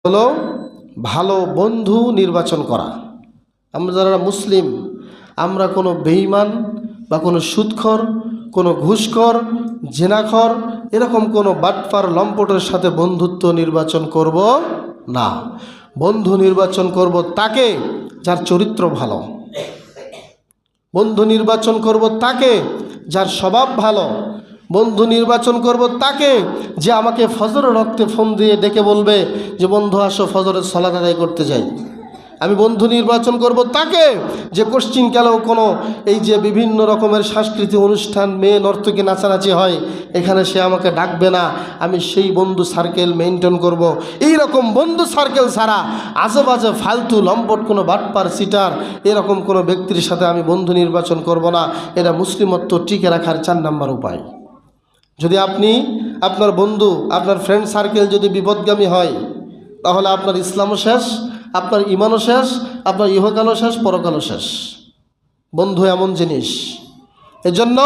হলো ভালো বন্ধু নির্বাচন করা। আমরা যারা মুসলিম, আমরা কোনো বেঈমান বা কোনো সুদখোর, কোনো ঘুষখোর, জেনাখোর, এরকম কোনো বাটপার লম্পটের সাথে বন্ধুত্ব নির্বাচন করব না। বন্ধু নির্বাচন করব তাকে যার চরিত্র ভালো, বন্ধু নির্বাচন করব তাকে যার স্বভাব ভালো, বন্ধু নির্বাচন করব তাকে যে আমাকে ফজরের রক্তে ফোন দিয়ে ডেকে বলবে যে বন্ধু আসো ফজরের সালাত আদায় করতে যাই। আমি বন্ধু নির্বাচন করব তাকে যে কোশ্চিনকালেও কোনো এই যে বিভিন্ন রকমের সাংস্কৃতিক অনুষ্ঠান, মেয়ে নর্তকী নাচানাচি হয়, এখানে সে আমাকে ডাকবে না, আমি সেই বন্ধু সার্কেল মেনটেন করব। এই রকম বন্ধু সার্কেল ছাড়া আজেবাজে ফালতু লম্পট কোনো বাটপার সিটার এরকম কোনো ব্যক্তির সাথে আমি বন্ধু নির্বাচন করব না। এটা মুসলিমত্ব টিকে রাখার 4 নম্বর উপায়। যদি আপনি আপনার বন্ধু, আপনার ফ্রেন্ড সার্কেল যদি বিপদগামী হয়, তাহলে আপনার ইসলামও শেষ, আপনার ইমানও শেষ, আপনার ইহকালও শেষ, পরকালও শেষ। বন্ধু এমন জিনিস, এজন্য